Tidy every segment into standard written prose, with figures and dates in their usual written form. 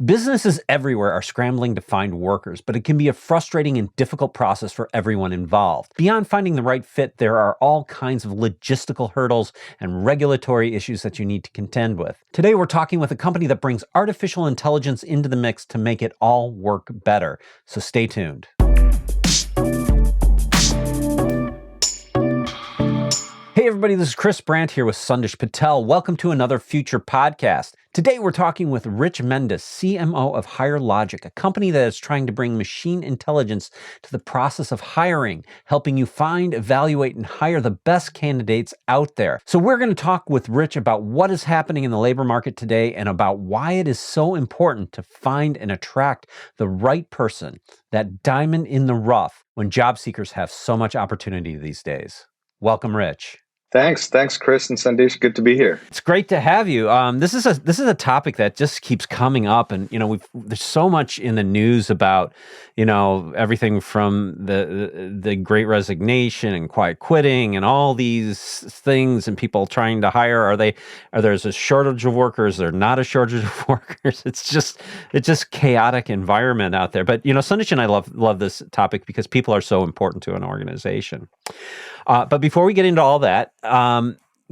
Businesses everywhere are scrambling to find workers, but it can be a frustrating and difficult process for everyone involved. Beyond finding the right fit, there are all kinds of logistical hurdles and regulatory issues that you need to contend with. Today, we're talking with a company that brings artificial intelligence into the mix to make it all work better. So stay tuned. Hey everybody, this is Chris Brandt here with Sandesh Patel. Welcome to another FUTR podcast. Today we're talking with Rich Mendis, CMO of Hirelogic, a company that is trying to bring machine intelligence to the process of hiring, helping you find, evaluate, and hire the best candidates out there. So we're going to talk with Rich about what is happening in the labor market today and about why it is so important to find and attract the right person, that diamond in the rough, when job seekers have so much opportunity these days. Welcome, Rich. Thanks, Chris and Sandesh. Good to be here. It's great to have you. This is a topic that just keeps coming up, and there's so much in the news about everything from the Great Resignation and quiet quitting and all these things, and people trying to hire. There's a shortage of workers? There's not a shortage of workers. It's just chaotic environment out there. But Sandesh and I love this topic because people are so important to an organization. But before we get into all that,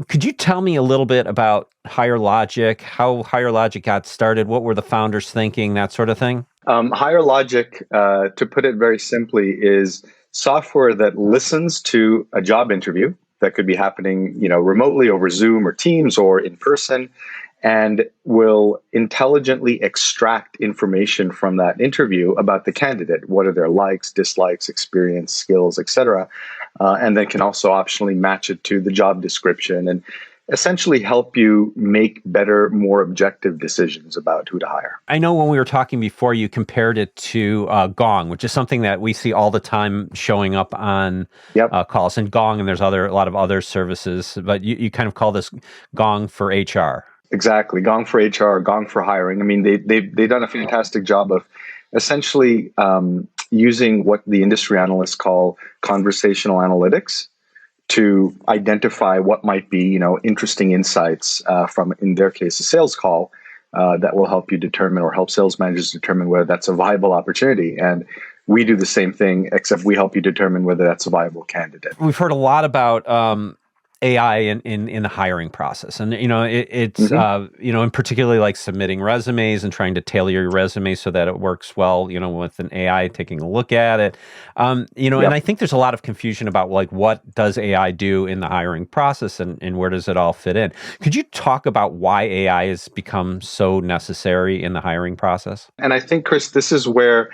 could you tell me a little bit about Hirelogic, how Hirelogic got started? What were the founders thinking, that sort of thing? Hirelogic, to put it very simply, is software that listens to a job interview that could be happening, remotely over Zoom or Teams or in person, and will intelligently extract information from that interview about the candidate. What are their likes, dislikes, experience, skills, etc., and then can also optionally match it to the job description and essentially help you make better, more objective decisions about who to hire. I know when we were talking before, you compared it to Gong, which is something that we see all the time showing up on calls. And Gong, and there's a lot of other services, but you kind of call this Gong for HR. Exactly. Gong for HR, Gong for hiring. I mean, they've done a fantastic job of essentially using what the industry analysts call conversational analytics to identify what might be, interesting insights from, in their case, a sales call that will help you determine, or help sales managers determine, whether that's a viable opportunity. And we do the same thing, except we help you determine whether that's a viable candidate. We've heard a lot about AI in the hiring process, and it's and particularly like submitting resumes and trying to tailor your resume so that it works well, with an AI taking a look at it, and I think there's a lot of confusion about what does AI do in the hiring process and where does it all fit in. Could you talk about why AI has become so necessary in the hiring process? And I think, Chris, this is where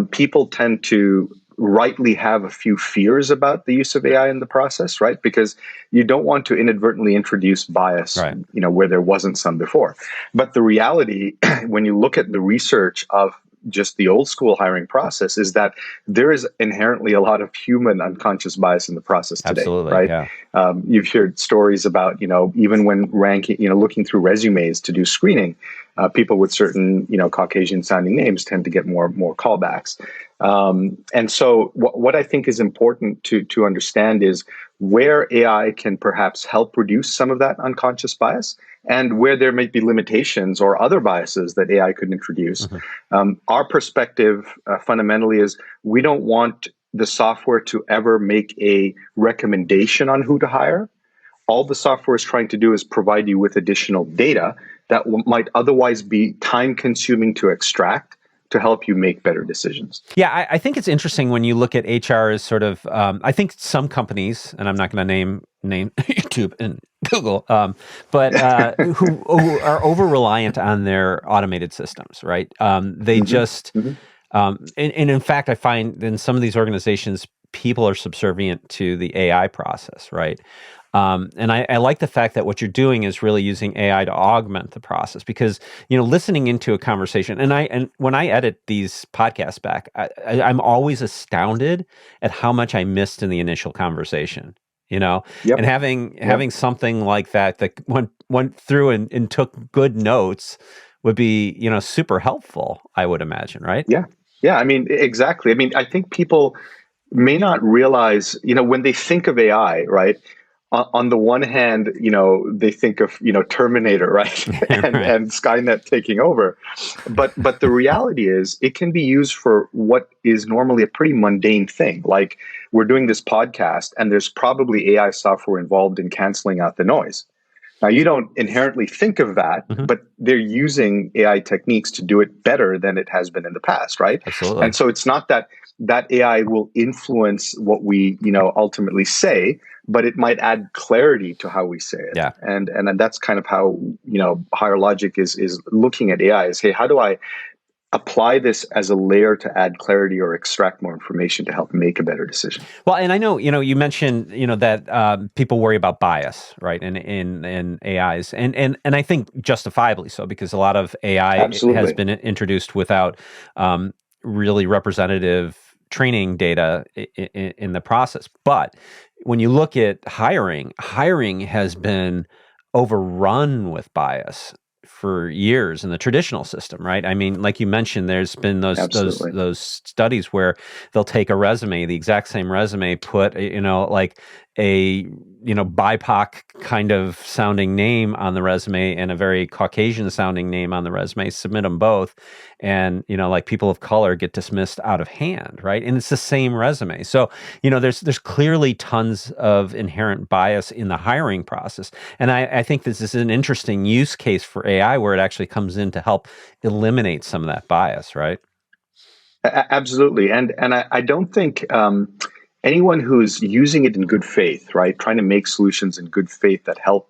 people tend to rightly have a few fears about the use of AI in the process, right? Because you don't want to inadvertently introduce bias, right, where there wasn't some before. But the reality, when you look at the research of just the old school hiring process, is that there is inherently a lot of human unconscious bias in the process today. Absolutely, right? Yeah. You've heard stories about, even when ranking, looking through resumes to do screening, people with certain, Caucasian sounding names tend to get more callbacks. And so what I think is important to understand is where AI can perhaps help reduce some of that unconscious bias, and where there might be limitations or other biases that AI could introduce. Mm-hmm. Our perspective fundamentally is we don't want the software to ever make a recommendation on who to hire. All the software is trying to do is provide you with additional data that might otherwise be time-consuming to extract, to help you make better decisions. Yeah, I think it's interesting when you look at HR as sort of, I think some companies, and I'm not going to name YouTube and Google, but who are over-reliant on their automated systems, right? They just, and in fact, I find in some of these organizations, people are subservient to the AI process, right? And I like the fact that what you're doing is really using AI to augment the process, because, listening into a conversation, and when I edit these podcasts back, I'm always astounded at how much I missed in the initial conversation, and having something like that went through and took good notes would be, super helpful, I would imagine, right? Yeah. Yeah. I mean, exactly. I mean, I think people may not realize, when they think of AI, right? on the one hand, they think of, Terminator, right? and Right. and Skynet taking over. But the reality is it can be used for what is normally a pretty mundane thing. Like, we're doing this podcast and there's probably AI software involved in canceling out the noise. Now, you don't inherently think of that, Hmm. but they're using AI techniques to do it better than it has been in the past, right? Absolutely. And so it's not that AI will influence what we, ultimately say, but it might add clarity to how we say it. Yeah. And that's kind of how, Hirelogic is looking at AI is, hey, how do I apply this as a layer to add clarity or extract more information to help make a better decision? Well, and I know, you mentioned, that people worry about bias, right, in AIs, and I think justifiably so, because a lot of AI has Absolutely. been introduced without really representative training data in the process. But when you look at hiring has been overrun with bias for years in the traditional system, right? I mean, like you mentioned, there's been those those Absolutely. those studies where they'll take a resume, the exact same resume, put like a BIPOC kind of sounding name on the resume and a very Caucasian sounding name on the resume, submit them both, and like people of color get dismissed out of hand, right? And it's the same resume. So there's clearly tons of inherent bias in the hiring process, and I think this is an interesting use case for AI where it actually comes in to help eliminate some of that bias, right? Absolutely. And I don't think anyone who's using it in good faith, right, trying to make solutions in good faith that help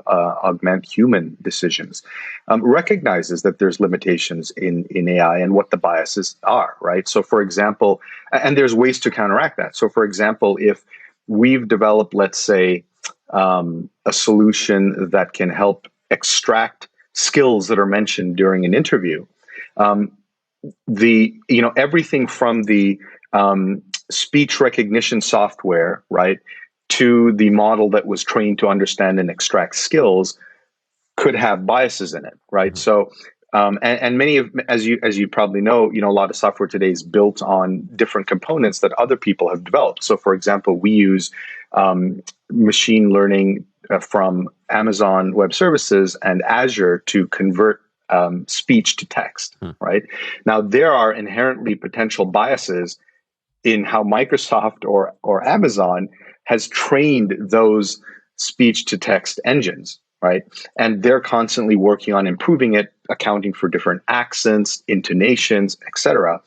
augment human decisions, recognizes that there's limitations in AI and what the biases are, right? So, for example, and there's ways to counteract that. So, for example, if we've developed, let's say, a solution that can help extract skills that are mentioned during an interview, um, everything from the speech recognition software, right, to the model that was trained to understand and extract skills could have biases in it, right? Mhm. So and many of, as you probably know, a lot of software today is built on different components that other people have developed. So, for example, we use machine learning from Amazon Web Services and Azure to convert speech to text. Hmm. Right now, there are inherently potential biases in how Microsoft or Amazon has trained those speech to text engines, right? And they're constantly working on improving it, accounting for different accents, intonations, etc.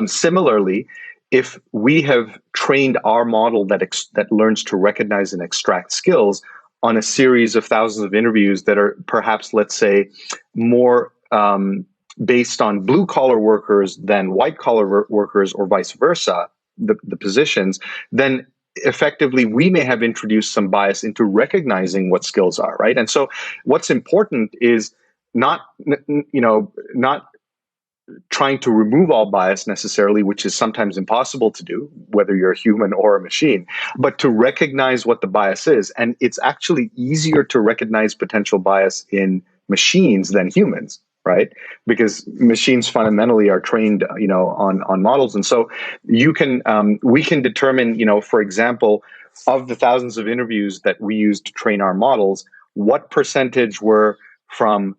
Similarly, if we have trained our model that learns to recognize and extract skills on a series of thousands of interviews that are perhaps, let's say, more based on blue collar workers than white collar workers, or vice versa, the positions, then effectively we may have introduced some bias into recognizing what skills are, right? And so what's important is not not trying to remove all bias necessarily, which is sometimes impossible to do, whether you're a human or a machine, but to recognize what the bias is. And it's actually easier to recognize potential bias in machines than humans, right? Because machines fundamentally are trained, on models. And so we can determine, for example, of the thousands of interviews that we use to train our models, what percentage were from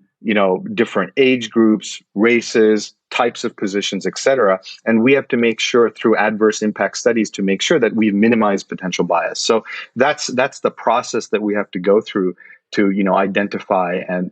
different age groups, races, types of positions, et cetera. And we have to make sure through adverse impact studies to make sure that we've minimized potential bias. So that's the process that we have to go through to identify and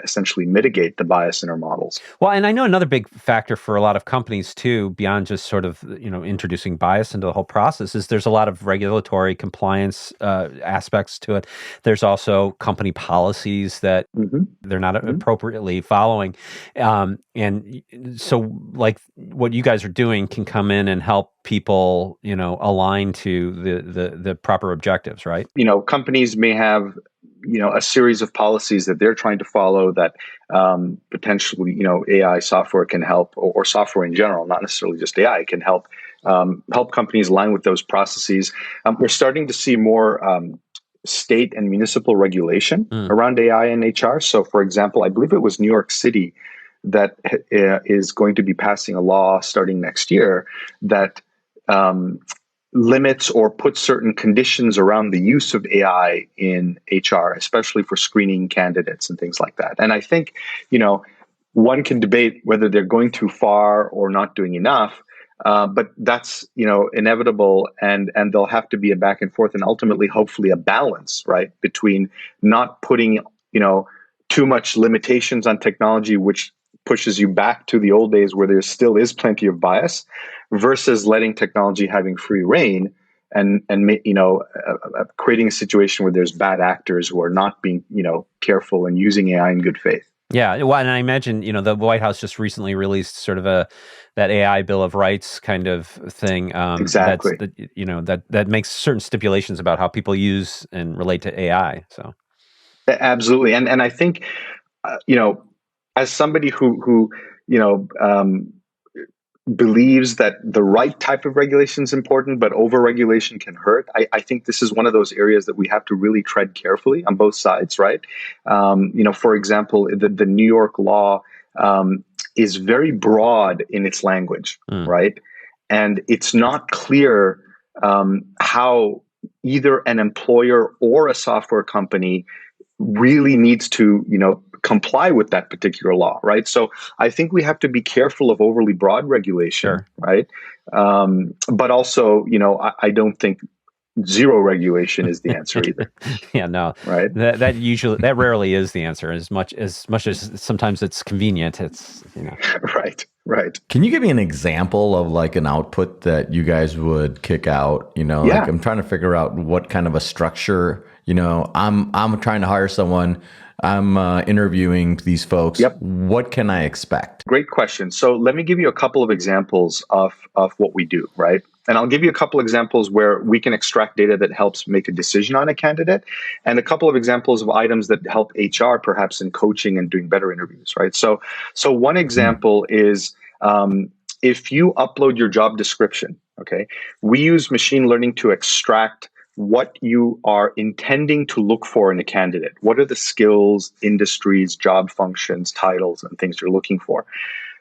essentially mitigate the bias in our models. Well, and I know another big factor for a lot of companies too, beyond just sort of introducing bias into the whole process, is there's a lot of regulatory compliance aspects to it. There's also company policies that Mm-hmm. they're not Mm-hmm. appropriately following, and so like what you guys are doing can come in and help people align to the proper objectives, right? Companies may have a series of policies that they're trying to follow that potentially AI software can help, or software in general, not necessarily just AI, can help companies align with those processes. We're starting to see more state and municipal regulation Mm. around AI and HR. So, for example, I believe it was New York City that is going to be passing a law starting next year that limits or put certain conditions around the use of AI in HR, especially for screening candidates and things like that. And I think, one can debate whether they're going too far or not doing enough. But that's inevitable, and there'll have to be a back and forth, and ultimately, hopefully, a balance, right, between not putting too much limitations on technology, which pushes you back to the old days where there still is plenty of bias, versus letting technology having free reign and creating a situation where there's bad actors who are not being careful and using AI in good faith. Yeah, well, and I imagine the White House just recently released sort of that AI Bill of Rights kind of thing. Exactly. That makes certain stipulations about how people use and relate to AI. So absolutely, and I think as somebody who believes that the right type of regulation is important, but over-regulation can hurt. I think this is one of those areas that we have to really tread carefully on both sides, right? For example, the New York law is very broad in its language, right? And it's not clear how either an employer or a software company really needs to, comply with that particular law, right? So I think we have to be careful of overly broad regulation, sure. Right? But also, I don't think zero regulation is the answer either. Yeah, no, right? That rarely is the answer. As much as sometimes it's convenient. It's Right. Can you give me an example of like an output that you guys would kick out? Like I'm trying to figure out what kind of a structure. I'm trying to hire someone. I'm interviewing these folks. Yep. What can I expect? Great question. So let me give you a couple of examples of what we do, right? And I'll give you a couple examples where we can extract data that helps make a decision on a candidate, and a couple of examples of items that help HR perhaps in coaching and doing better interviews, right? So one example is if you upload your job description, okay, we use machine learning to extract what you are intending to look for in a candidate. What are the skills, industries, job functions, titles, and things you're looking for?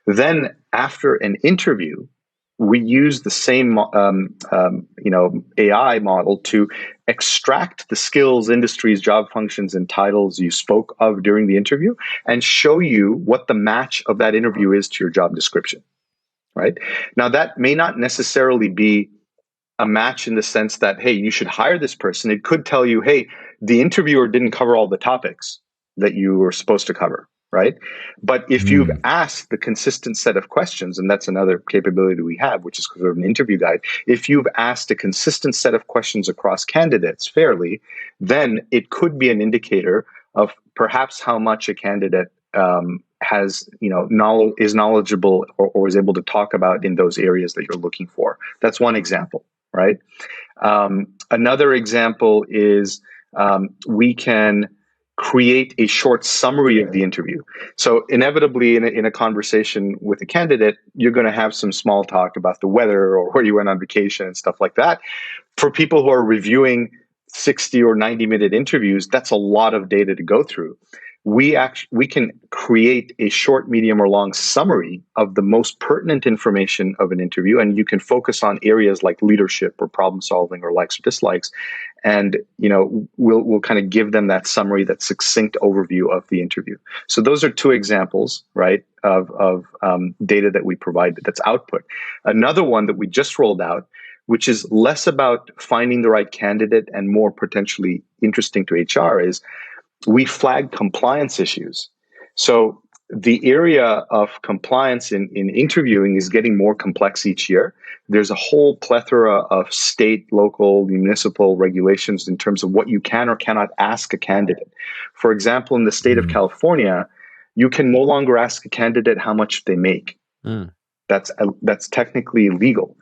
Then after an interview, we use the same AI model to extract the skills, industries, job functions, and titles you spoke of during the interview and show you what the match of that interview is to your job description, right? Now, that may not necessarily be a match in the sense that, hey, you should hire this person. It could tell you, hey, the interviewer didn't cover all the topics that you were supposed to cover, right? But if you've asked the consistent set of questions, and that's another capability we have, which is sort of an interview guide, if you've asked a consistent set of questions across candidates fairly, then it could be an indicator of perhaps how much a candidate has, is knowledgeable or is able to talk about in those areas that you're looking for. That's one example. Right. Another example is we can create a short summary of the interview. So inevitably in a conversation with a candidate, you're going to have some small talk about the weather or where you went on vacation and stuff like that. For people who are reviewing 60 or 90-minute interviews, that's a lot of data to go through. We can create a short, medium, or long summary of the most pertinent information of an interview, and you can focus on areas like leadership or problem solving or likes or dislikes, and we'll kind of give them that summary, that succinct overview of the interview. So those are two examples, right, of data that we provide that's output. Another one that we just rolled out, which is less about finding the right candidate and more potentially interesting to HR, is we flag compliance issues. So the area of compliance in interviewing is getting more complex each year. There's a whole plethora of state, local, municipal regulations in terms of what you can or cannot ask a candidate. For example, in the state of California, you can no longer ask a candidate how much they make. That's technically illegal.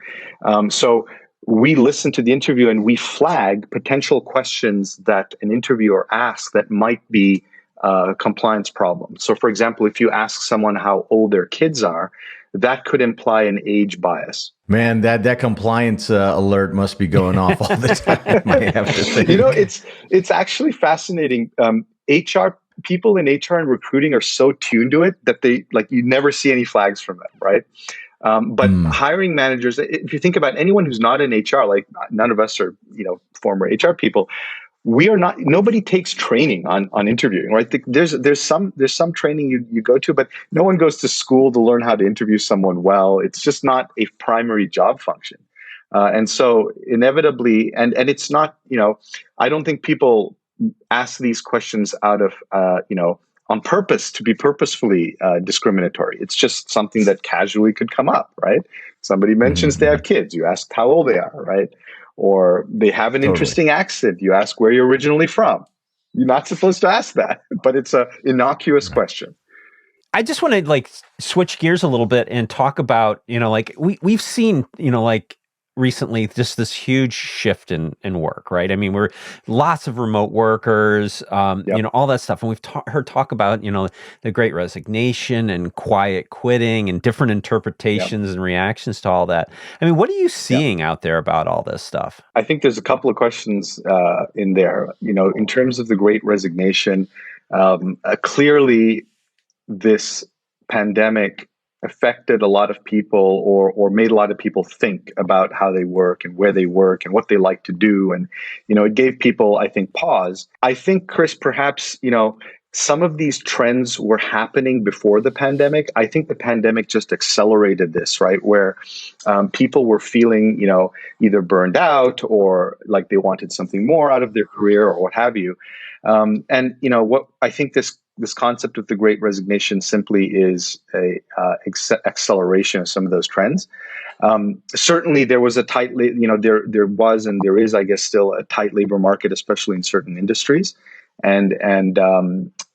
So we listen to the interview and we flag potential questions that an interviewer asks that might be a compliance problem. So, for example, if you ask someone how old their kids are, that could imply an age bias. Man, that compliance alert must be going off all the time. I have to think. It's actually fascinating. HR people in HR and recruiting are so tuned to it that you never see any flags from them, right? But hiring managers, if you think about anyone who's not in HR, like none of us are, former HR people, we are not. Nobody takes training on interviewing, right? There's some training you go to, but no one goes to school to learn how to interview someone well. It's just not a primary job function, and so inevitably, and it's not. I don't think people ask these questions out of on purpose to be purposefully discriminatory. It's just something that casually could come up, right? Somebody mentions they have kids, you ask how old they are, right? Or they have an interesting accent, you ask where you're originally from. You're not supposed to ask that, but it's a innocuous question. I just want to switch gears a little bit and talk about, we've seen, recently just this huge shift in work, right? I mean, we're lots of remote workers, all that stuff. And we've heard talk about, the Great Resignation and quiet quitting and different interpretations and reactions to all that. I mean, what are you seeing out there about all this stuff? I think there's a couple of questions in there. In terms of the Great Resignation, clearly this pandemic affected a lot of people or made a lot of people think about how they work and where they work and what they like to do. And, it gave people, I think, pause. I think, Chris, perhaps, some of these trends were happening before the pandemic. I think the pandemic just accelerated this, right? Where people were feeling, either burned out or like they wanted something more out of their career or what have you. And what I think this concept of the Great Resignation simply is a acceleration of some of those trends. Certainly, there was a tight, there was and there is, I guess, still a tight labor market, especially in certain industries, and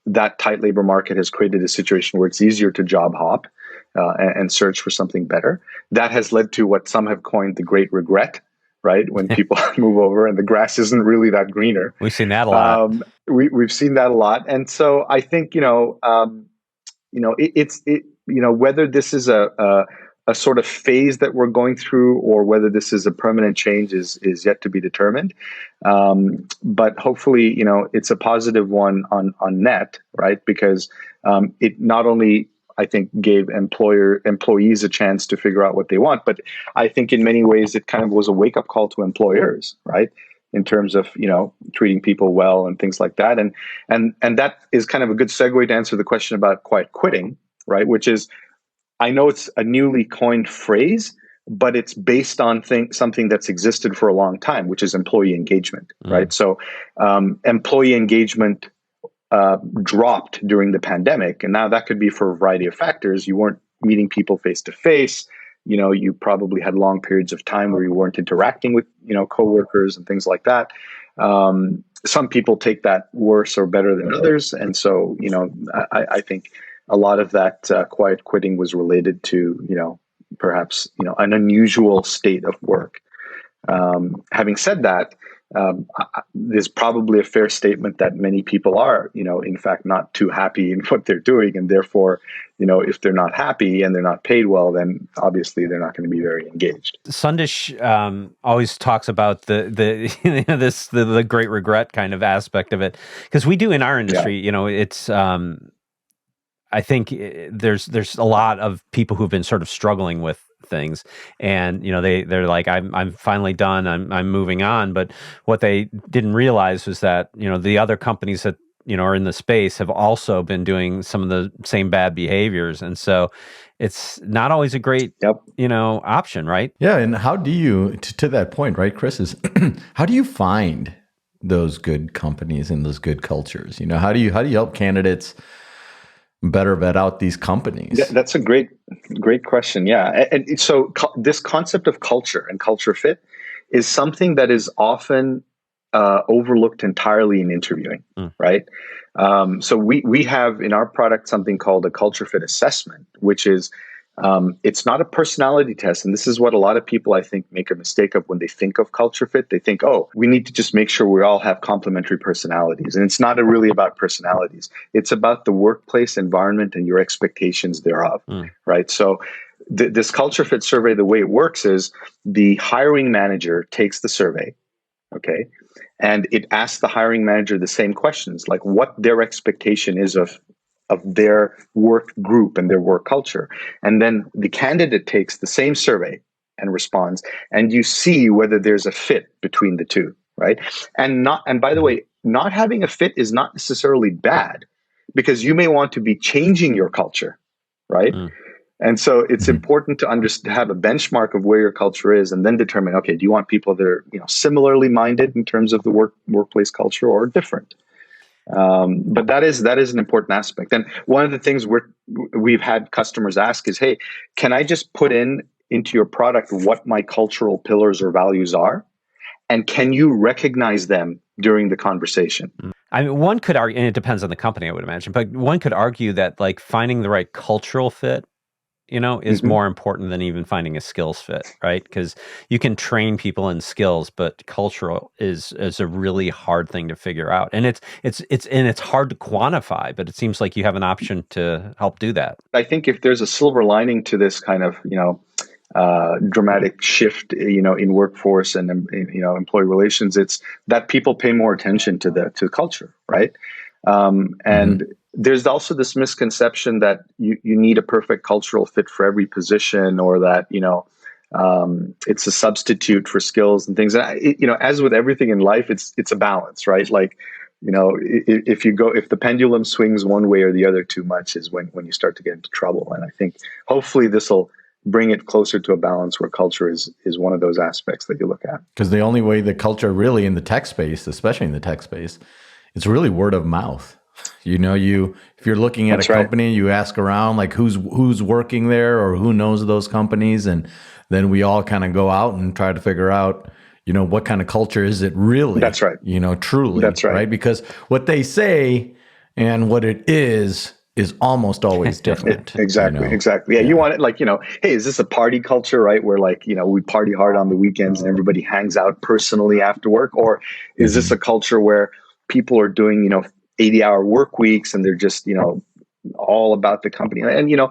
that tight labor market has created a situation where it's easier to job hop and search for something better. That has led to what some have coined the Great Regret. Right, when people move over and the grass isn't really that greener. We've seen that a lot. We've seen that a lot, and so I think it's whether this is a sort of phase that we're going through or whether this is a permanent change is yet to be determined. But hopefully, it's a positive one on net, right? Because it not only I think gave employees a chance to figure out what they want. But I think in many ways it kind of was a wake-up call to employers, right? In terms of, treating people well and things like that. And that is kind of a good segue to answer the question about quiet quitting, right? Which is, I know it's a newly coined phrase, but it's based on something that's existed for a long time, which is employee engagement, right? So employee engagement dropped during the pandemic. And now that could be for a variety of factors. You weren't meeting people face to face. You probably had long periods of time where you weren't interacting with, coworkers and things like that. Some people take that worse or better than others. And so, I think a lot of that quiet quitting was related to, perhaps, an unusual state of work. Having said that, there's probably a fair statement that many people are, in fact, not too happy in what they're doing. And therefore, if they're not happy and they're not paid well, then obviously they're not going to be very engaged. Sandesh always talks about the great regret kind of aspect of it, because we do in our industry, it's, I think there's a lot of people who've been sort of struggling with things, and they're like, I'm finally done, I'm moving on. But what they didn't realize was that the other companies that are in the space have also been doing some of the same bad behaviors, and so it's not always a great option, right? Yeah, and how do you to that point, right, Chris, is how do you find those good companies and those good cultures? How do you help candidates better vet out these companies? Yeah, that's a great question. Yeah. And so this concept of culture and culture fit is something that is often overlooked entirely in interviewing, right? So we have in our product something called a culture fit assessment, which is it's not a personality test. And this is what a lot of people, I think, make a mistake of when they think of culture fit. They think, oh, we need to just make sure we all have complementary personalities. And it's not really about personalities. It's about the workplace environment and your expectations thereof, right? So this culture fit survey, the way it works is the hiring manager takes the survey, okay? And it asks the hiring manager the same questions, like what their expectation is of of their work group and their work culture. And then the candidate takes the same survey and responds, and you see whether there's a fit between the two, right? And by the way, not having a fit is not necessarily bad, because you may want to be changing your culture, right? And so it's important to have a benchmark of where your culture is, and then determine, okay, do you want people that are similarly minded in terms of the workplace culture, or different? But that is an important aspect. And one of the things we've had customers ask is, hey, can I just put into your product what my cultural pillars or values are, and can you recognize them during the conversation? I mean, one could argue, and it depends on the company, I would imagine, but one could argue that like finding the right cultural fit, is more important than even finding a skills fit, right? Because you can train people in skills, but cultural is a really hard thing to figure out, and it's hard to quantify. But it seems like you have an option to help do that. I think if there's a silver lining to this kind of dramatic shift, in workforce and employee relations, it's that people pay more attention to culture, right? And there's also this misconception that you need a perfect cultural fit for every position, or that it's a substitute for skills and things. And as with everything in life, it's a balance, right? Like if the pendulum swings one way or the other too much, is when you start to get into trouble. And I think hopefully this will bring it closer to a balance where culture is one of those aspects that you look at. Because the only way the culture really in the tech space, especially in the tech space, it's really word of mouth. If you're looking at a company, you ask around, like who's working there or who knows those companies, and then we all kind of go out and try to figure out, what kind of culture is it really? That's right. Truly. That's right. Because what they say and what it is almost always different. Exactly. Yeah, you want it like, hey, is this a party culture, right? Where like, we party hard on the weekends and everybody hangs out personally after work? Or is this a culture where people are doing, 80-hour work weeks and they're just, all about the company? And,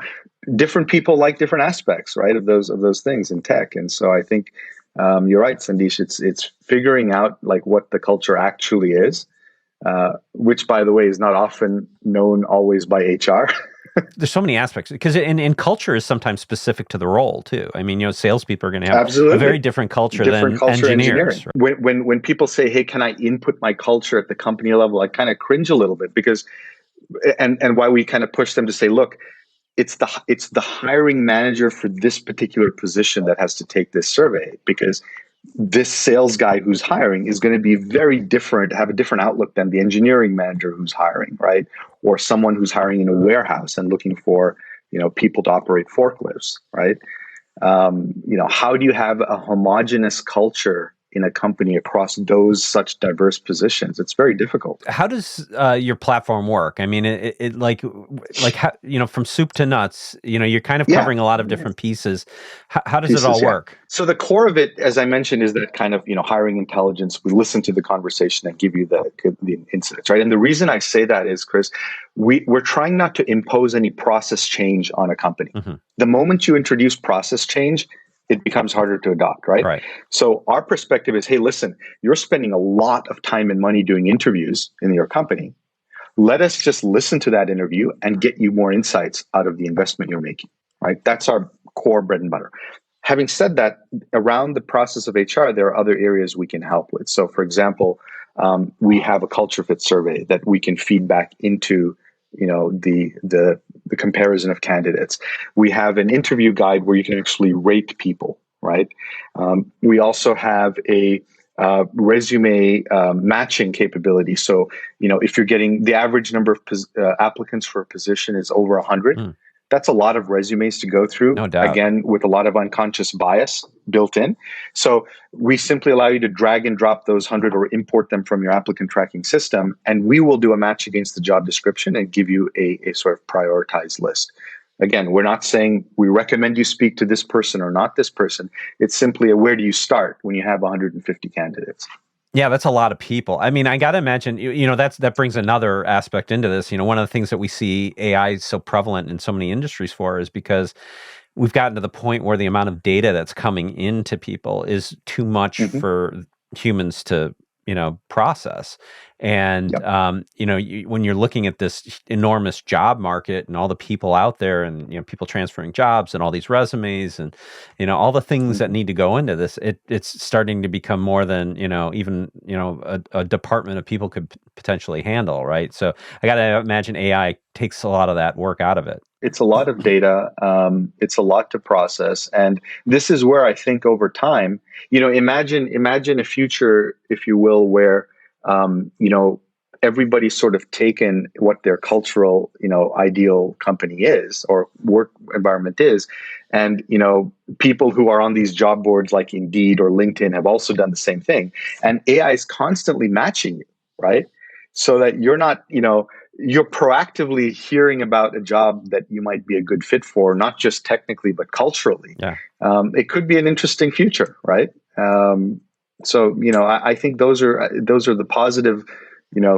different people like different aspects, right, of those things in tech. And so I think you're right, Sandesh. It's figuring out like what the culture actually is, which, by the way, is not often known always by HR. There's so many aspects, because in culture is sometimes specific to the role too. I mean, salespeople are going to have a very different culture than engineers. Right? When people say, "Hey, can I input my culture at the company level?" I kind of cringe a little bit, because, and why we kind of push them to say, "Look, it's the hiring manager for this particular position that has to take this survey, because this sales guy who's hiring is going to be very different, have a different outlook than the engineering manager who's hiring, right? Or someone who's hiring in a warehouse and looking for, people to operate forklifts, right? How do you have a homogenous culture in a company across those such diverse positions? It's very difficult. How does your platform work? I mean, it like how, from soup to nuts, you're kind of covering a lot of different pieces. How does it all work? So the core of it, as I mentioned, is that kind of, hiring intelligence. We listen to the conversation and give you the insights, right? And the reason I say that is, Chris, we're trying not to impose any process change on a company. The moment you introduce process change, it becomes harder to adopt, right? So our perspective is, hey, listen, you're spending a lot of time and money doing interviews in your company. Let us just listen to that interview and get you more insights out of the investment you're making, right? That's our core bread and butter. Having said that, around the process of HR, there are other areas we can help with. So, for example, we have a culture fit survey that we can feed back into the comparison of candidates. We have an interview guide where you can actually rate people, right? We also have a resume matching capability. So, if you're getting the average number of applicants for a position is over 100, that's a lot of resumes to go through. No doubt. Again, with a lot of unconscious bias built in. So we simply allow you to drag and drop those 100 or import them from your applicant tracking system, and we will do a match against the job description and give you a sort of prioritized list. Again, we're not saying we recommend you speak to this person or not this person. It's simply a where do you start when you have 150 candidates. Yeah, that's a lot of people. I mean, I got to imagine, that brings another aspect into this. One of the things that we see AI is so prevalent in so many industries for is because we've gotten to the point where the amount of data that's coming into people is too much for humans to, process. And when you're looking at this enormous job market and all the people out there, and people transferring jobs and all these resumes and all the things that need to go into this, it's starting to become more than even a department of people could potentially handle, right? So I got to imagine AI takes a lot of that work out of it. It's a lot of data. It's a lot to process, and this is where I think over time, imagine a future, if you will, where everybody's sort of taken what their cultural, ideal company is or work environment is, and people who are on these job boards like Indeed or LinkedIn have also done the same thing, and AI is constantly matching you, right? So that you're not, you're proactively hearing about a job that you might be a good fit for, not just technically, but culturally. Yeah. It could be an interesting future, right? So, I think those are the positive,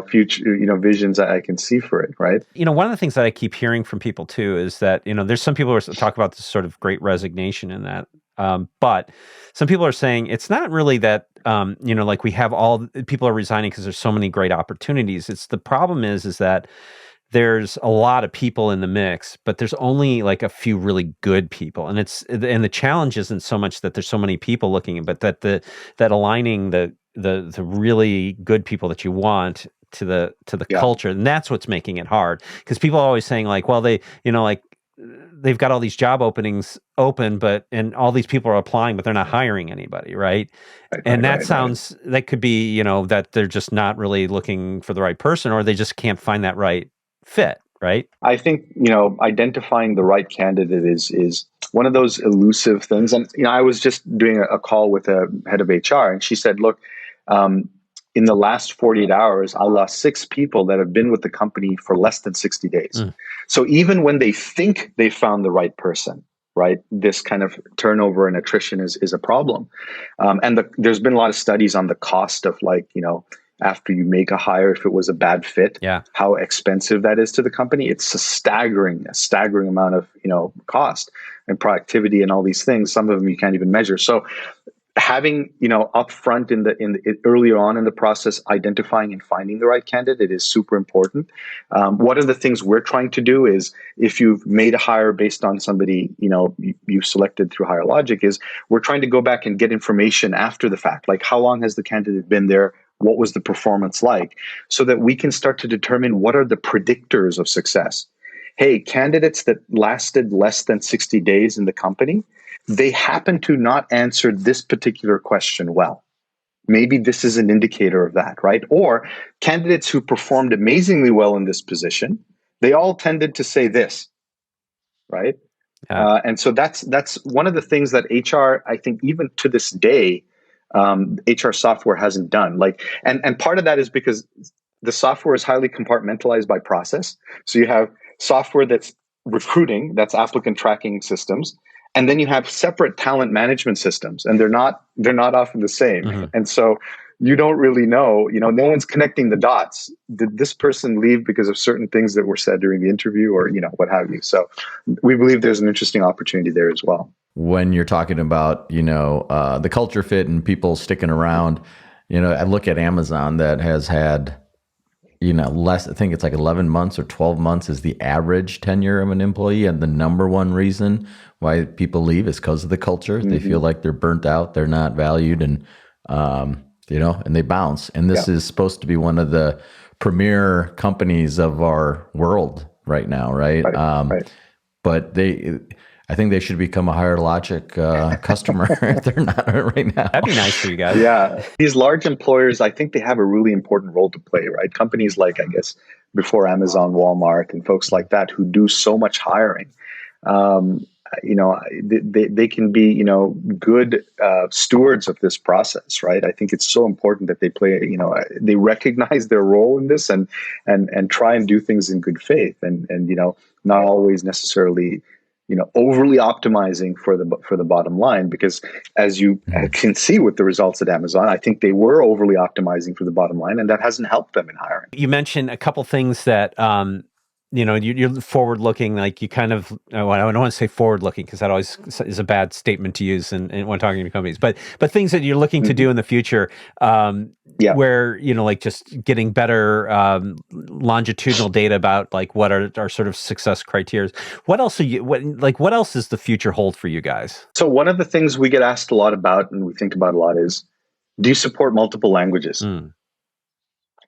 future, visions that I can see for it, right? One of the things that I keep hearing from people too is that, there's some people who talk about this sort of great resignation in that. But some people are saying it's not really that, like we have people are resigning because there's so many great opportunities. It's the problem is that there's a lot of people in the mix, but there's only like a few really good people. And the challenge isn't so much that there's so many people looking, but that aligning the really good people that you want to the culture. And that's what's making it hard. Because people are always saying like, well, they've got all these job openings open, and all these people are applying, but they're not hiring anybody, right? That could be, that they're just not really looking for the right person, or they just can't find that right fit, right? I think, identifying the right candidate is one of those elusive things. And, I was just doing a call with a head of HR, and she said, look, in the last 48 hours, I lost 6 people that have been with the company for less than 60 days. So even when they think they found the right person, right, this kind of turnover and attrition is a problem. And there's been a lot of studies on the cost of after you make a hire, if it was a bad fit, how expensive that is to the company. It's a staggering amount of, cost and productivity and all these things. Some of them you can't even measure. So having, upfront in the earlier on in the process, identifying and finding the right candidate is super important. One of the things we're trying to do is, if you've made a hire based on somebody, you've selected through Hirelogic, is we're trying to go back and get information after the fact, like how long has the candidate been there? What was the performance like? So that we can start to determine what are the predictors of success. Hey, candidates that lasted less than 60 days in the company, they happen to not answer this particular question well. Maybe this is an indicator of that, right? Or candidates who performed amazingly well in this position, they all tended to say this, right? And so that's one of the things that HR, I think, even to this day, HR software hasn't done. And part of that is because the software is highly compartmentalized by process. So you have software that's recruiting, that's applicant tracking systems, and then you have separate talent management systems, and they're not often the same. And so you don't really know, no one's connecting the dots. Did this person leave because of certain things that were said during the interview, or what have you? So we believe there's an interesting opportunity there as well. When you're talking about, the culture fit and people sticking around, I look at Amazon that has had, less, I think it's like 11 months or 12 months is the average tenure of an employee. And the number one reason why people leave is because of the culture. They feel like they're burnt out, they're not valued, and, and they bounce. And this is supposed to be one of the premier companies of our world right now, right? Right. But I think they should become a Hirelogic customer if they're not right now. That'd be nice for you guys. Yeah. These large employers, I think they have a really important role to play, right? Companies like, I guess, before Amazon, Walmart, and folks like that who do so much hiring. They can be, good stewards of this process, right? I think it's so important that they play, they recognize their role in this and try and do things in good faith and not always necessarily, overly optimizing for the bottom line, because as you can see with the results at Amazon, I think they were overly optimizing for the bottom line, and that hasn't helped them in hiring. You mentioned a couple things that, you're forward looking, like you kind of, I don't want to say forward looking because that always is a bad statement to use when talking to companies, but things that you're looking to do in the future. Yeah. where, like just getting better longitudinal data about like what are our sort of success criteria. What else what else does the future hold for you guys? So one of the things we get asked a lot about and we think about a lot is, do you support multiple languages?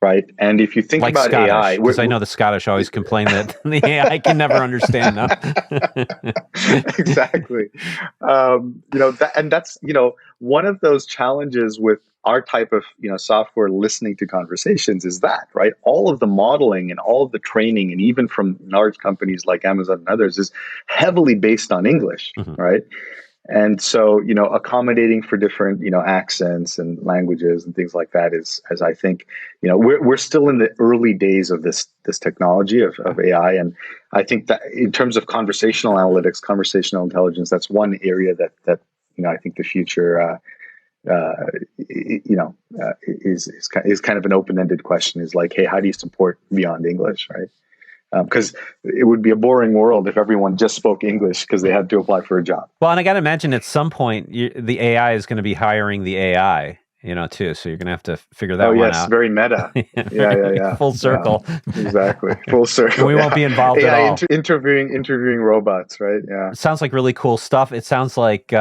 Right. And if you think like about Scottish, AI, because I know the Scottish always complain that the AI can never understand them. Exactly. And that's, one of those challenges with our type of, software listening to conversations is that, right? All of the modeling and all of the training, and even from large companies like Amazon and others, is heavily based on English, right? And so, accommodating for different, accents and languages and things like that is, as I think, we're still in the early days of this technology of AI. And I think that in terms of conversational analytics, conversational intelligence, that's one area that I think the future, is kind of an open-ended question. Is like, hey, how do you support beyond English, right? Because it would be a boring world if everyone just spoke English because they had to apply for a job. Well, and I got to imagine at some point the AI is going to be hiring the AI, too. So you're going to have to figure that one out. Very meta. Yeah. Full circle. Yeah, exactly. Full circle. We won't be involved AI at all. Interviewing robots, right? Yeah. It sounds like really cool stuff. It sounds like,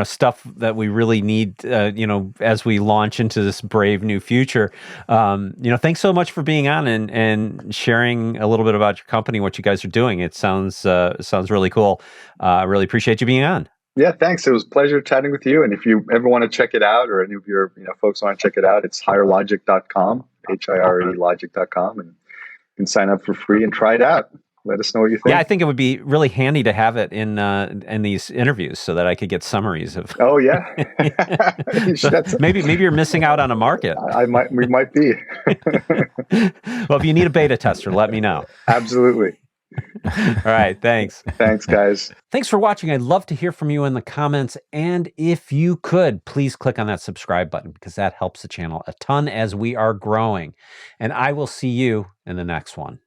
stuff that we really need, as we launch into this brave new future. Thanks so much for being on and sharing a little bit about your company, what you guys are doing. It sounds really cool. I really appreciate you being on. Yeah, thanks. It was a pleasure chatting with you. And if you ever want to check it out, or any of your folks want to check it out, it's hirelogic.com, HIRE-logic.com, and you can sign up for free and try it out. Let us know what you think. Yeah, I think it would be really handy to have it in these interviews so that I could get summaries of. Oh yeah, so maybe you're missing out on a market. We might be. Well, if you need a beta tester, let me know. Absolutely. All right, thanks. Thanks, guys. Thanks for watching. I'd love to hear from you in the comments. And if you could, please click on that subscribe button because that helps the channel a ton as we are growing. And I will see you in the next one.